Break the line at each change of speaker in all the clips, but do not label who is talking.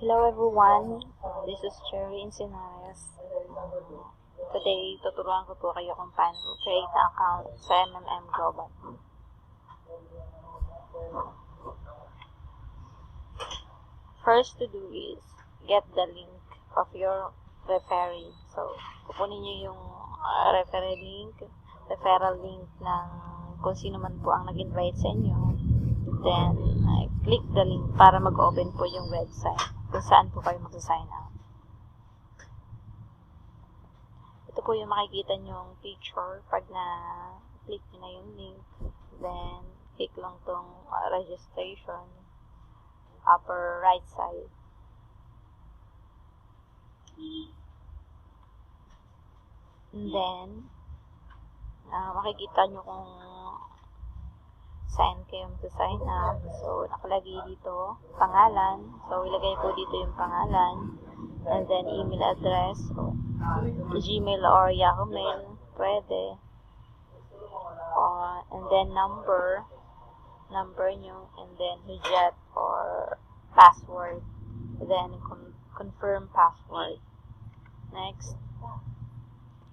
Hello everyone, this is Cherry Encinares. Today, tuturuan ko po kayo kung paano create an account sa MMM Global. First to do is get the link of your referee. So, kukunin nyo yung referral link ng kung sino man po ang nag-invite sa inyo. Then, click the link para mag-open po yung website kung saan po kayo mag-sign out. Ito po yung makikita nyong picture pag na-click nyo na yung link. Then, click lang tong registration, upper right side. And then, makikita nyo kung saan kayo mag-sign up. So, nakalagay dito, pangalan. So, ilagay po dito yung pangalan. And then, email address. So, Gmail or Yahoo Mail. Pwede. And then, number nyo. And then, hujat or password. Then, confirm password. Next.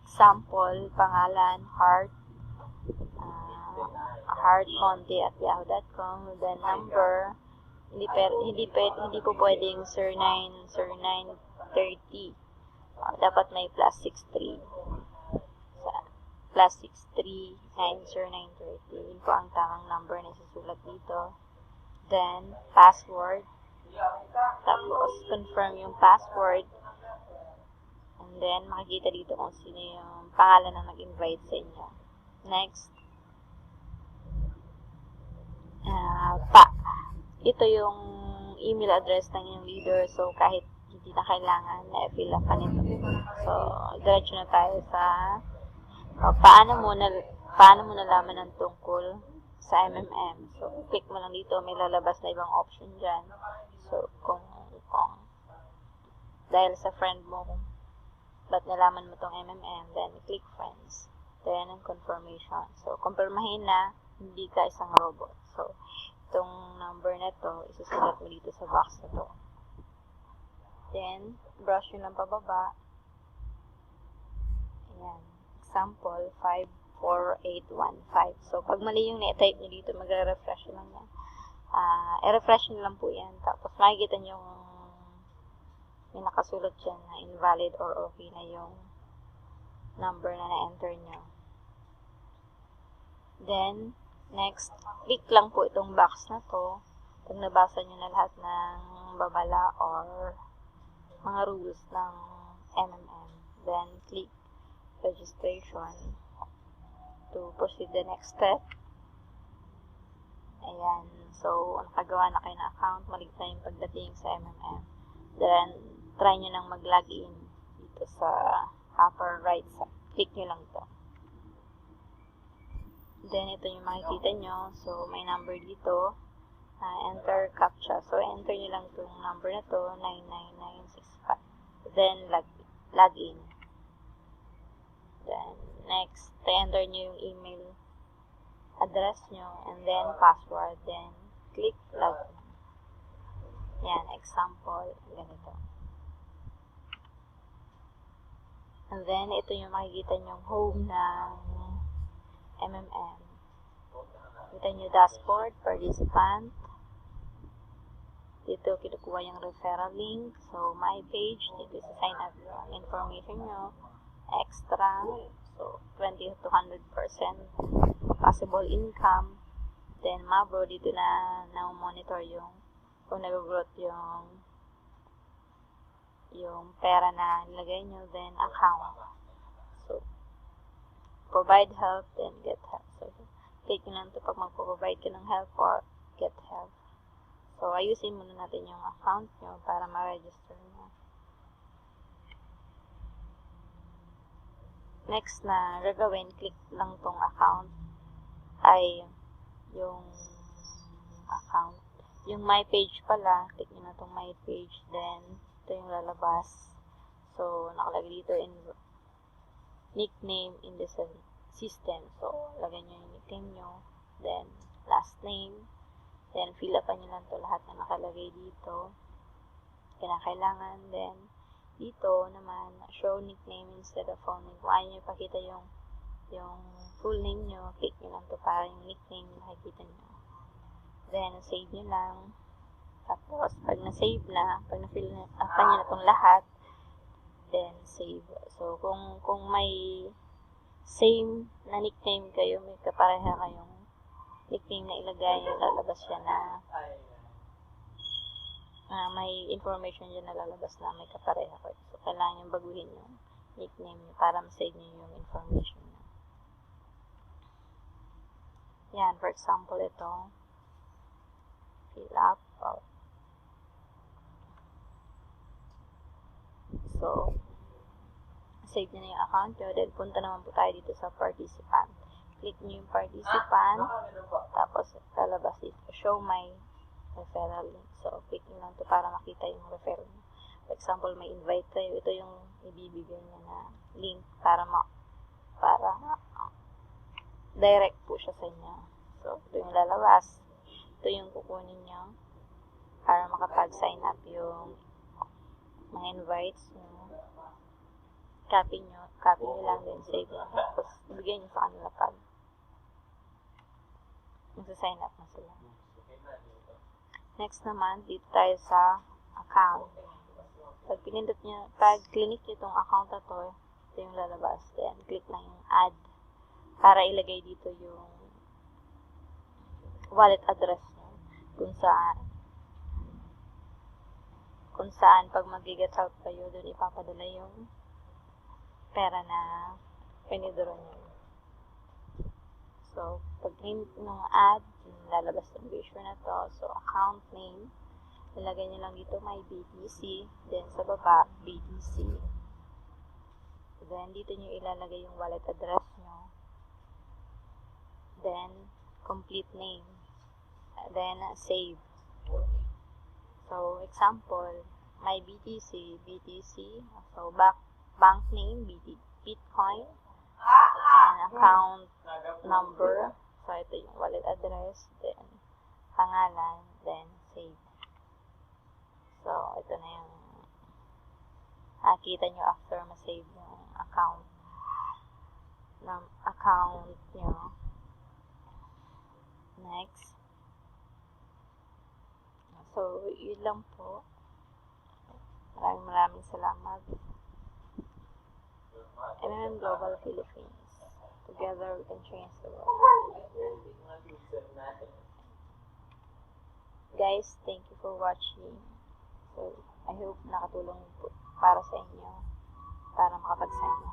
Example, pangalan, heartmonte@yahoo.com, then number, hindi po pwedeng surname 30. Dapat may +63. +63 90930. Yun po ang tamang number na isusulat dito. Then, password. Tapos, confirm yung password. And then, makikita dito kung sino yung pangalan na nag-invite sa inyo. Next. Ito yung email address ng yung leader. So, kahit hindi na kailangan, fill up pa nito. So, diretso na tayo sa paano mo nalaman ng tungkol sa MMM. So, click mo lang dito. May lalabas na ibang option dyan. So, kung dahil sa friend mo, kung ba't nalaman mo tong MMM, then click friends. Then, confirmation. So, kumpirmahin na hindi ka isang robot. So, itong number na to, isusulat mo dito sa box na to. Then, brush nyo lang pababa. Ayan. Example, 54815. So, pag mali yung na-type nyo dito, magre-refresh lang yan. I-refresh nyo lang po yan. Tapos, makikita nyo yung may nakasulat dyan na invalid or okay na yung number na na-enter nyo. Then, next, click lang po itong box na to. Pag nabasa nyo na lahat ng babala or mga rules ng MMM. Then, click registration to proceed the next step. Ayan. So, nakagawa na kayo ng account. Maligit na yung pagdating sa MMM. Then, try nyo nang mag-login dito sa upper right side. Click nyo lang to. Then, ito yung makikita nyo. So, may number dito. Enter CAPTCHA. So, enter nyo lang itong number na to, 99965. Then, login. Then, next, enter nyo yung email address nyo, and then password. Then, click login. Yan, example, ganito. And then, ito yung makikita nyong home ng MMM. Kita nyo dashboard, participant. Dito, kinukuha yung referral link. So, my page. Dito sa sign up yung information nyo. Extra. So, 20 to 100% possible income. Then, Mabro, dito na monitor yung kung nag-growth yung pera na nilagay nyo. Then, account. So, provide help, then get help. So, click nyo lang ito pag magpo-provide ka ng help or get help. So, ayusin muna natin yung account nyo para ma-register nyo. Next na gagawin, click lang tong account ay yung account. Yung my page pala, click nyo na tong my page. Then, ito yung lalabas. So, nakalagay dito in nickname in the system. So, lagay nyo yung nickname nyo. Then, last name. Then, fill upan nyo lang to lahat na nakalagay dito. kinakailangan. Then, dito naman, show nickname instead of phone name. Kung ayaw nyo ipakita yung full name nyo, click nyo lang to para yung nickname makikita nyo. Then, save nyo lang. Tapos, pag na-save na, pag na-fill nyo na itong lahat, then, save. So, kung may same na nickname kayo, may kapareha kayong nickname na ilagay, lalabas siya na may information dyan na lalabas na may kapareha ko. So, kailangan yung baguhin yung nickname nyo para ma-save nyo yung information nyo. Yan, for example, ito. Fill up. So, save nyo na yung account nyo. Then, punta naman po tayo dito sa participant. Click nyo yung participant. Tapos, lalabas dito. Show my referral link. So, click nyo lang ito para makita yung referral nyo. For example, may invite kayo. Ito yung ibibigay nyo na link para direct po siya sa inyo. So, ito yung lalabas. Ito yung kukunin nyo para makapag-sign up yung mga invites nyo. Copy nyo lang din, save nyo. Tapos, ibigay nyo sa kanila pag magsa-sign up na sila. Next naman, dito tayo sa account. Pag clinic nyo itong account na to, ito yung lalabas. Then, click lang yung add para ilagay dito yung wallet address nyo. Kung saan pag mag-get out kayo, doon ipapadala yung pera na pinidoro nyo. So, pag name ng add, lalabas yung brochure na to. So, account name, lalagay nyo lang dito may BTC, then sa baba, BTC. Then, dito nyo ilalagay yung wallet address nyo. Then, complete name. Then, save. So, example, my BTC. So, bank name, Bitcoin. And account number. So, ito yung wallet address. Then, pangalan. Then, save. So, ito na yung nakikita nyo after ma-save yung account nyo. Next. So, yun lang po. Maraming salamat. MMM Global Philippines. Together, we can change the world. Guys, thank you for watching. So, I hope nakatulong po para sa inyo para makapag-sign up.